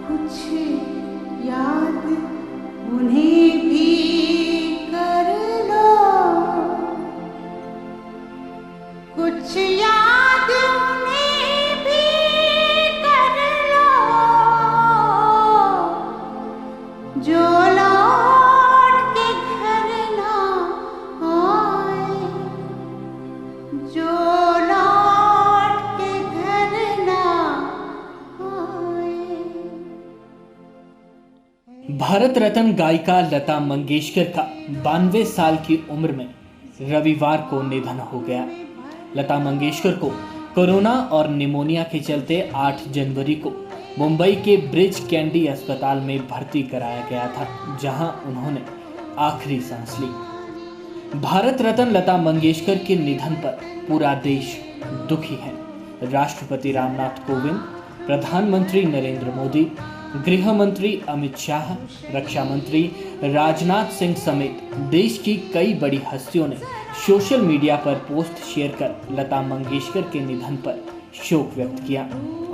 कुछ याद उन्हें भी कर लो, कुछ याद उन्हें भी कर लो, जो लौट के घर ना आए, जो लौट के घर ना आए। भारत रत्न गायिका लता मंगेशकर का 92 साल की उम्र में रविवार को निधन हो गया। लता मंगेशकर को कोरोना और निमोनिया के चलते 8 जनवरी को मुंबई के ब्रिज कैंडी अस्पताल में भर्ती कराया गया था, जहां उन्होंने आखिरी सांस ली। भारत रत्न लता मंगेशकर के निधन पर पूरा देश दुखी है। राष्ट्रपति रामनाथ कोविंद, प्रधानमंत्री नरेंद्र मोदी, गृह मंत्री अमित शाह, रक्षा मंत्री राजनाथ सिंह समेत देश की कई बड़ी हस्तियों ने सोशल मीडिया पर पोस्ट शेयर कर लता मंगेशकर के निधन पर शोक व्यक्त किया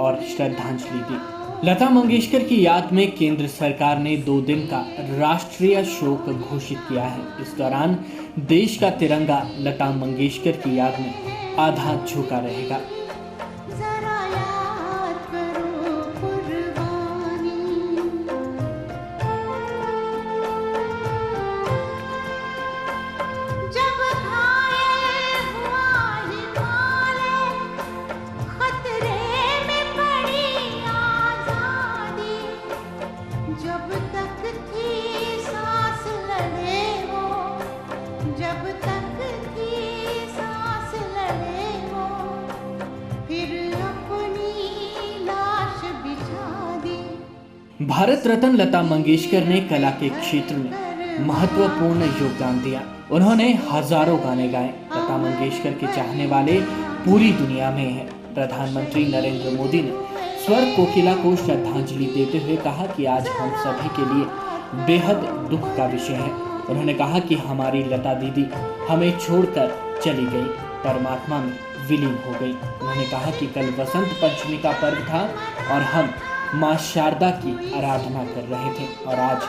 और श्रद्धांजलि दी। लता मंगेशकर की याद में केंद्र सरकार ने 2 दिन का राष्ट्रीय शोक घोषित किया है। इस दौरान देश का तिरंगा लता मंगेशकर की याद में आधा झुका रहेगा। जब तक थी सांस लड़े वो, जब तक थी सांस लड़े वो, फिर अपनी लाश बिछा दी। भारत रत्न लता मंगेशकर ने कला के क्षेत्र में महत्वपूर्ण योगदान दिया। उन्होंने हजारों गाने गाए। लता मंगेशकर के चाहने वाले पूरी दुनिया में हैं। प्रधानमंत्री नरेंद्र मोदी ने स्वर कोकिला को श्रद्धांजलि देते हुए कहा कि आज हम सभी के लिए बेहद दुख का विषय है। उन्होंने कहा कि हमारी लता दीदी हमें छोड़कर चली गई, परमात्मा में विलीन हो गई। उन्होंने कहा कि कल वसंत पंचमी का पर्व था और हम मां शारदा की आराधना कर रहे थे और आज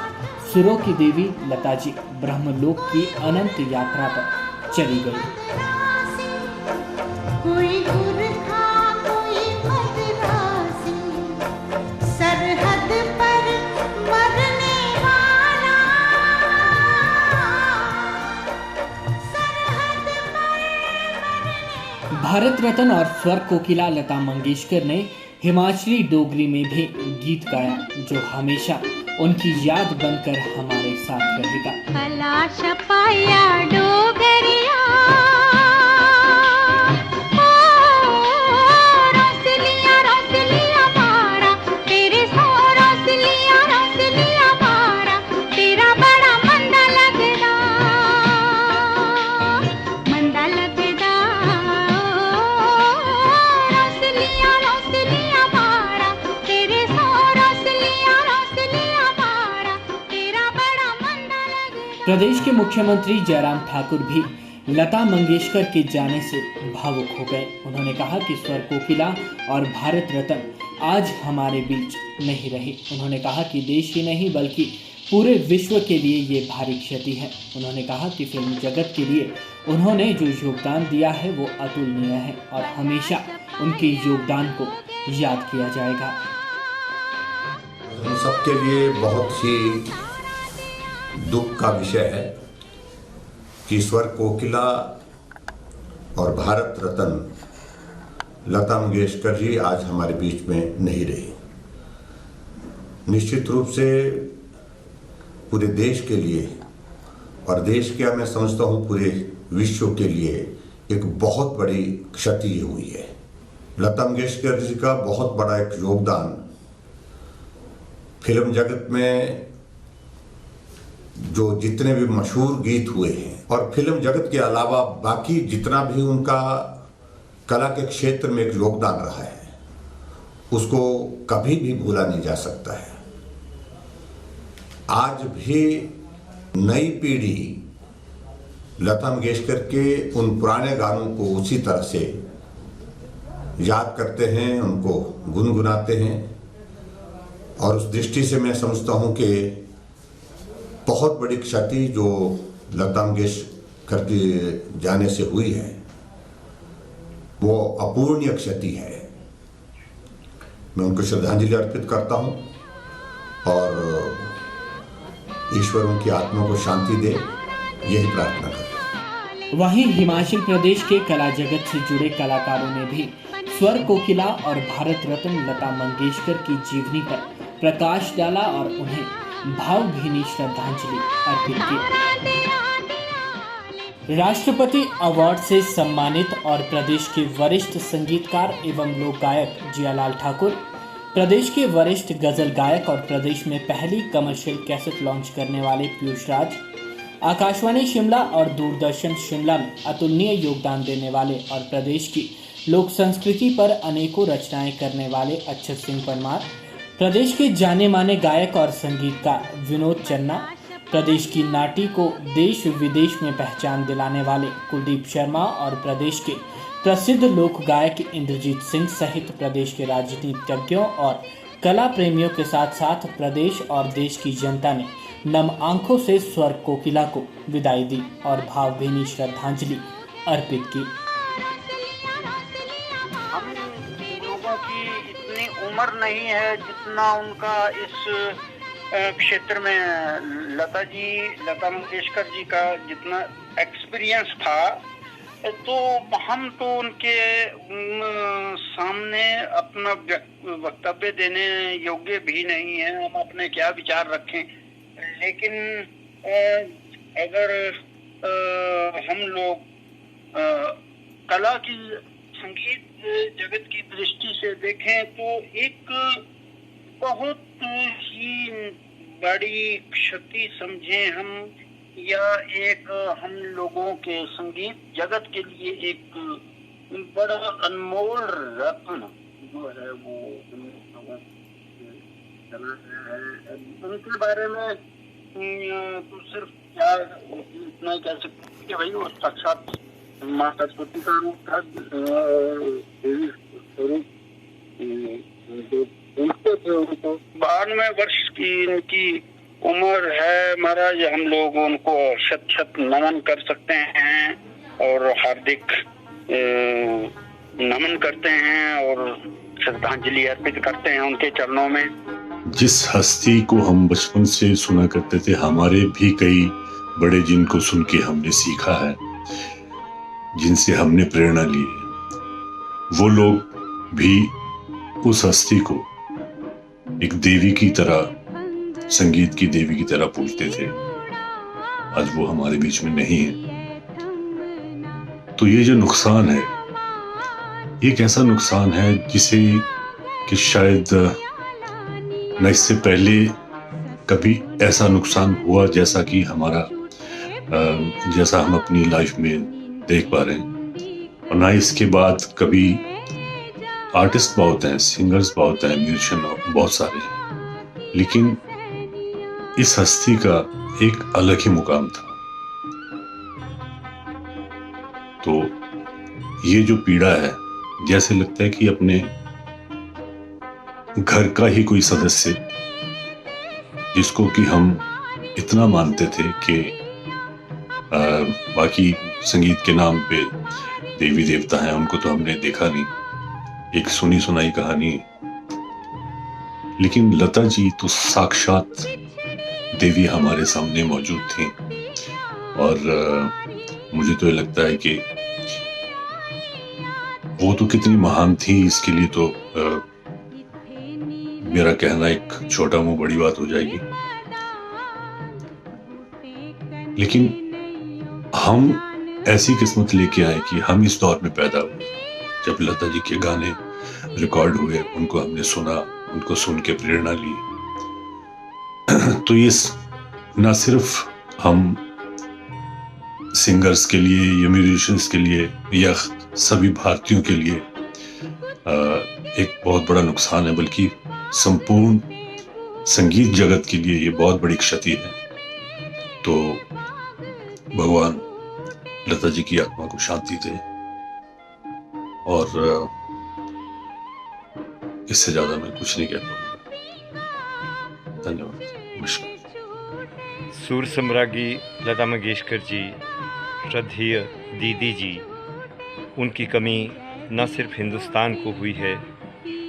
सुरों की देवी लता जी ब्रह्मलोक की अनंत यात्रा पर चली गई। कोई गुरखा कोई मदरासी, सरहद पर मरने वाला, सरहद पर मरने। भारत रत्न और स्वर कोकिला लता मंगेशकर ने हिमाचली डोगरी में भी गीत गाया, जो हमेशा उनकी याद बनकर हमारे साथ रहेगा। भला छपाया डोगरिया, प्रदेश के मुख्यमंत्री जयराम ठाकुर भी लता मंगेशकर के जाने से भावुक हो गए। उन्होंने कहा कि स्वर कोकिला और भारत रत्न आज हमारे बीच नहीं रहे। उन्होंने कहा कि देश ही नहीं बल्कि पूरे विश्व के लिए ये भारी क्षति है। उन्होंने कहा कि फिल्म जगत के लिए उन्होंने जो योगदान दिया है वो अतुलनीय है और हमेशा उनके योगदान को याद किया जाएगा। हम सबके लिए बहुत ही दुख का विषय है कि स्वर कोकिला और भारत रत्न लता मंगेशकर जी आज हमारे बीच में नहीं रही। निश्चित रूप से पूरे देश के लिए और देश क्या मैं समझता हूँ पूरे विश्व के लिए एक बहुत बड़ी क्षति हुई है। लता मंगेशकर जी का बहुत बड़ा एक योगदान फिल्म जगत में जो जितने भी मशहूर गीत हुए हैं और फिल्म जगत के अलावा बाकी जितना भी उनका कला के क्षेत्र में एक योगदान रहा है उसको कभी भी भूला नहीं जा सकता है। आज भी नई पीढ़ी लता मंगेशकर के उन पुराने गानों को उसी तरह से याद करते हैं, उनको गुनगुनाते हैं और उस दृष्टि से मैं समझता हूं कि बहुत बड़ी क्षति जो लता मंगेशकर के जाने से हुई है वो अपूरणीय क्षति है। मैं उनको श्रद्धांजलि अर्पित करता हूं और ईश्वर उनकी आत्मा को शांति दे, यही प्रार्थना करता हूं। वहीं हिमाचल प्रदेश के कला जगत से जुड़े कलाकारों ने भी स्वर कोकिला और भारत रत्न लता मंगेशकर की जीवनी पर प्रकाश डाला और उन्हें भावभीनी श्रद्धांजलि अर्पित की। राष्ट्रपति अवार्ड से सम्मानित और प्रदेश के वरिष्ठ संगीतकार एवं लोक गायक जियालाल ठाकुर, प्रदेश के वरिष्ठ गजल गायक और प्रदेश में पहली कमर्शियल कैसेट लॉन्च करने वाले पीयूष राज, आकाशवाणी शिमला और दूरदर्शन शिमला में अतुलनीय योगदान देने वाले और प्रदेश की लोक संस्कृति पर अनेकों रचनाएं करने वाले अक्षत सिंह परमार, प्रदेश के जाने माने गायक और संगीतकार विनोद चन्ना, प्रदेश की नाटी को देश विदेश में पहचान दिलाने वाले कुलदीप शर्मा और प्रदेश के प्रसिद्ध लोक गायक इंद्रजीत सिंह सहित प्रदेश के राजनीतिज्ञों और कला प्रेमियों के साथ साथ प्रदेश और देश की जनता ने नम आंखों से स्वर कोकिला को विदाई दी और भावभीनी श्रद्धांजलि अर्पित की। हम लोगों की इतनी उम्र नहीं है जितना उनका इस क्षेत्र में लता मंगेशकर जी का जितना एक्सपीरियंस था, तो हम तो उनके सामने अपना वक्तव्य देने योग्य भी नहीं है। हम अपने क्या विचार रखें, लेकिन अगर हम लोग कला की संगीत जगत की दृष्टि से देखें तो एक बहुत ही बड़ी क्षति समझें हम, या एक हम लोगों के संगीत जगत के लिए एक बड़ा अनमोल रत्न जो है वो उनके बारे में तो सिर्फ क्या इतना ही कह सकते कि भाई वो साक्षात माँ सरस्वती का रूप था, देवी स्वरूप उनको 92 वर्ष की इनकी उम्र है महाराज। हम लोग उनको शत शत नमन कर सकते हैं और हार्दिक नमन करते हैं और श्रद्धांजलि अर्पित करते हैं उनके चरणों में। जिस हस्ती को हम बचपन से सुना करते थे, हमारे भी कई बड़े जिनको सुन के हमने सीखा है, जिनसे हमने प्रेरणा ली है, वो लोग भी उस हस्ती को एक देवी की तरह, संगीत की देवी की तरह पूजते थे। आज वो हमारे बीच में नहीं है। तो ये जो नुकसान है, ये एक ऐसा नुकसान है जिसे कि शायद न इससे पहले कभी ऐसा नुकसान हुआ जैसा कि हमारा जैसा हम अपनी लाइफ में देख पा रहे हैं, और ना इसके बाद कभी। आर्टिस्ट बहुत हैं, सिंगर्स बहुत हैं, म्यूजिशियन बहुत सारे हैं, लेकिन इस हस्ती का एक अलग ही मुकाम था। तो ये जो पीड़ा है, जैसे लगता है कि अपने घर का ही कोई सदस्य जिसको कि हम इतना मानते थे कि बाकी संगीत के नाम पे देवी देवता हैं, उनको तो हमने देखा नहीं, एक सुनी सुनाई कहानी, लेकिन लता जी तो साक्षात देवी हमारे सामने मौजूद थी। और मुझे तो ये लगता है कि वो तो कितनी महान थी, इसके लिए तो मेरा कहना एक छोटा मुंह बड़ी बात हो जाएगी। लेकिन हम ऐसी किस्मत लेके आए कि हम इस दौर में पैदा हुए जब लता जी के गाने रिकॉर्ड हुए, उनको हमने सुना, उनको सुन के प्रेरणा ली। तो ये ना सिर्फ हम सिंगर्स के लिए या म्यूजिशियंस के लिए या सभी भारतीयों के लिए एक बहुत बड़ा नुकसान है, बल्कि संपूर्ण संगीत जगत के लिए ये बहुत बड़ी क्षति है। तो भगवान लता जी की आत्मा को शांति दे, और इससे ज्यादा मैं कुछ नहीं कह पाऊंगा। धन्यवाद, नमस्कार। सुर सम्राज्ञी लता मंगेशकर जी, श्रद्धेय दीदी जी, उनकी कमी न सिर्फ हिंदुस्तान को हुई है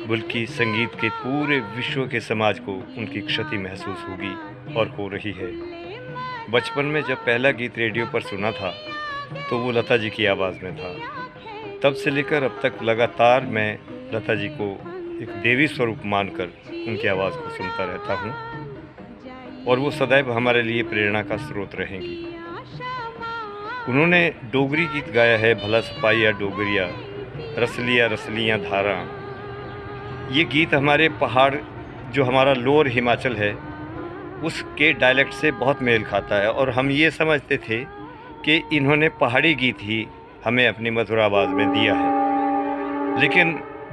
बल्कि संगीत के पूरे विश्व के समाज को उनकी क्षति महसूस होगी और हो रही है। बचपन में जब पहला गीत रेडियो पर सुना था तो वो लता जी की आवाज़ में था। तब से लेकर अब तक लगातार मैं लता जी को एक देवी स्वरूप मानकर उनकी आवाज़ को सुनता रहता हूँ और वो सदैव हमारे लिए प्रेरणा का स्रोत रहेंगी। उन्होंने डोगरी गीत गाया है, भला सपाइया डोगरिया, रसलिया रसलियाँ धारा। ये गीत हमारे पहाड़, जो हमारा लोअर हिमाचल है, उसके डायलेक्ट से बहुत मेल खाता है और हम ये समझते थे कि इन्होंने पहाड़ी गीत ही हमें अपनी मधुर आवाज़ में दिया है। लेकिन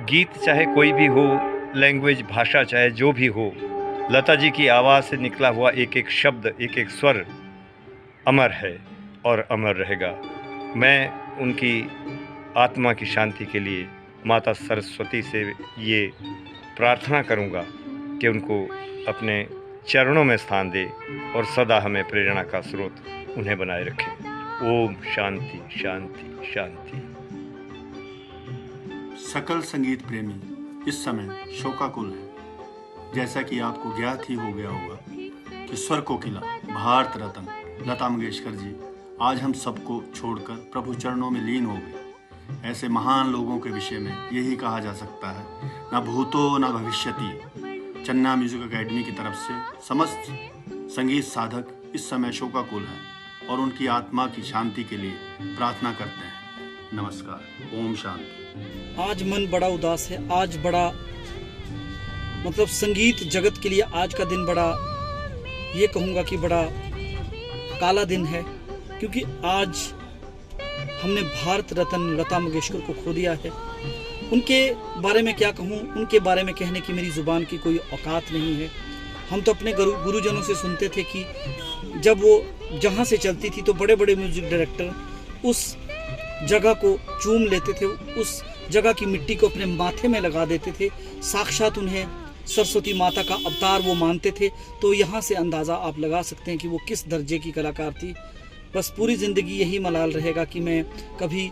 गीत चाहे कोई भी हो, लैंग्वेज, भाषा चाहे जो भी हो, लता जी की आवाज़ से निकला हुआ एक एक शब्द, एक एक स्वर अमर है और अमर रहेगा। मैं उनकी आत्मा की शांति के लिए माता सरस्वती से ये प्रार्थना करूँगा कि उनको अपने चरणों में स्थान दे और सदा हमें प्रेरणा का स्रोत उन्हें बनाए रखे। ओम शांति शांति शांति। सकल संगीत प्रेमी इस समय शोकाकुल है। जैसा कि आपको ज्ञात ही हो गया होगा कि स्वर कोकिला, भारत रत्न लता मंगेशकर जी आज हम सबको छोड़कर प्रभु चरणों में लीन हो गए। ऐसे महान लोगों के विषय में यही कहा जा सकता है, न भूतो न भविष्यति। चन्ना म्यूजिक एकेडमी की तरफ से समस्त संगीत साधक इस समय शोकाकुल हैं और उनकी आत्मा की शांति के लिए प्रार्थना करते हैं। नमस्कार, ओम शांति। आज मन बड़ा उदास है। आज बड़ा मतलब संगीत जगत के लिए आज का दिन बड़ा, ये कहूँगा कि बड़ा काला दिन है, क्योंकि आज हमने भारत रत्न लता मंगेशकर को खो दिया है। उनके बारे में क्या कहूँ, उनके बारे में कहने की मेरी ज़ुबान की कोई औकात नहीं है। हम तो अपने गुरुजनों से सुनते थे कि जब वो जहाँ से चलती थी तो बड़े बड़े म्यूजिक डायरेक्टर उस जगह को चूम लेते थे, उस जगह की मिट्टी को अपने माथे में लगा देते थे, साक्षात उन्हें सरस्वती माता का अवतार वो मानते थे। तो यहाँ से अंदाज़ा आप लगा सकते हैं कि वो किस दर्जे की कलाकार थी। बस पूरी ज़िंदगी यही मलाल रहेगा कि मैं कभी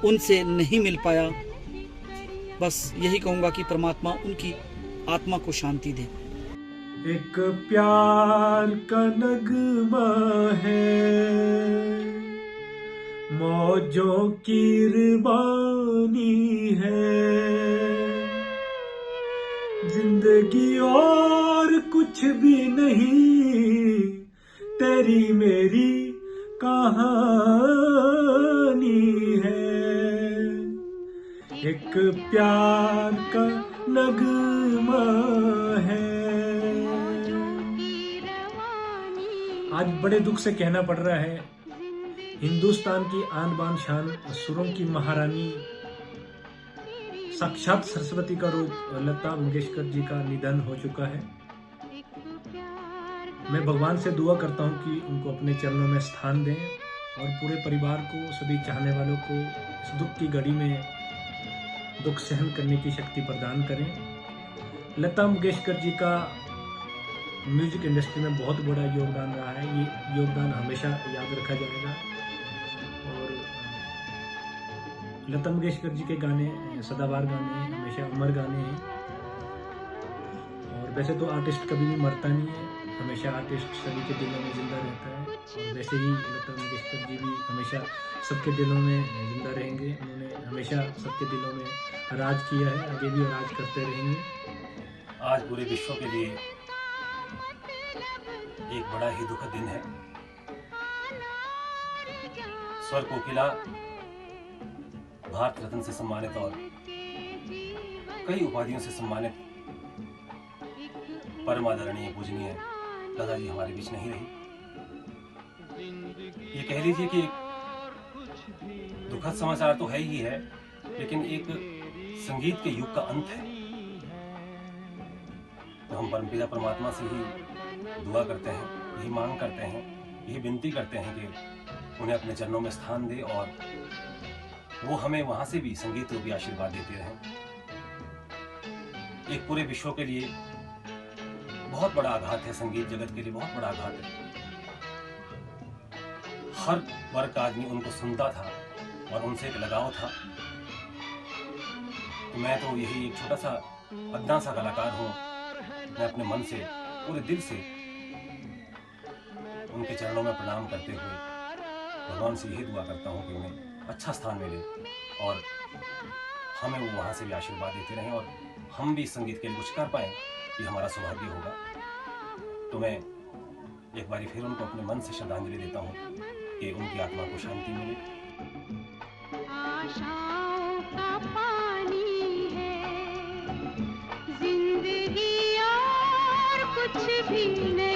उनसे नहीं मिल पाया। बस यही कहूँगा कि परमात्मा उनकी आत्मा को शांति दे। एक प्यार का नगमा है, मौजों की रवानी है, जिंदगी और कुछ भी नहीं, तेरी मेरी कहानी है। एक प्यार का नगमा है। आज बड़े दुख से कहना पड़ रहा है, हिंदुस्तान की आन बान शान, सुरों की महारानी, साक्षात सरस्वती का रूप लता मंगेशकर जी का निधन हो चुका है। मैं भगवान से दुआ करता हूं कि उनको अपने चरणों में स्थान दें और पूरे परिवार को, सभी चाहने वालों को इस दुख की घड़ी में दुख सहन करने की शक्ति प्रदान करें। लता मंगेशकर जी का म्यूजिक इंडस्ट्री में बहुत बड़ा योगदान रहा है। ये योगदान हमेशा याद रखा जाएगा और लता मंगेशकर जी के गाने सदाबहार गाने हैं, हमेशा अमर गाने हैं। और वैसे तो आर्टिस्ट कभी भी मरता नहीं है, हमेशा आर्टिस्ट सभी के दिलों में जिंदा रहता है। और वैसे ही लता मंगेशकर जी भी हमेशा सबके दिलों में जिंदा रहेंगे। उन्होंने हमेशा सबके दिलों में राज किया है, आगे भी राज करते रहेंगे। आज पूरे विश्व के लिए एक बड़ा ही दुखद दिन है। स्वर कोकिला भारत रत्न से सम्मानित और कई उपाधियों से सम्मानित परम आदरणीय पूजनीय लता जी हमारे बीच नहीं रही। ये कह लीजिए कि दुखद समाचार तो है ही है, लेकिन एक संगीत के युग का अंत है। तो हम परमपिता परमात्मा से ही दुआ करते हैं, यही मांग करते हैं, यही विनती करते हैं कि उन्हें अपने चरणों में स्थान दे और वो हमें वहां से भी संगीत रूपी आशीर्वाद देते रहें। एक पूरे विश्व के लिए बहुत बड़ा आघात है, संगीत जगत के लिए बहुत बड़ा आघात है। हर वर्ग का आदमी उनको सुनता था और उनसे एक लगाव था। तो मैं तो यही एक छोटा सा अदना सा कलाकार हूँ। मैं अपने मन से, पूरे दिल से उनके चरणों में प्रणाम करते हुए भगवान से यही दुआ करता हूँ कि उन्हें अच्छा स्थान मिले और हमें वो वहाँ से भी आशीर्वाद देते रहें और हम भी संगीत के लिए कुछ कर पाएँ, ये हमारा सौभाग्य होगा। तो मैं एक बार फिर उनको अपने मन से श्रद्धांजलि देता हूँ कि उनकी आत्मा को शांति मिले। आशाओं का पानी है जिंदगी और कुछ भी नहीं।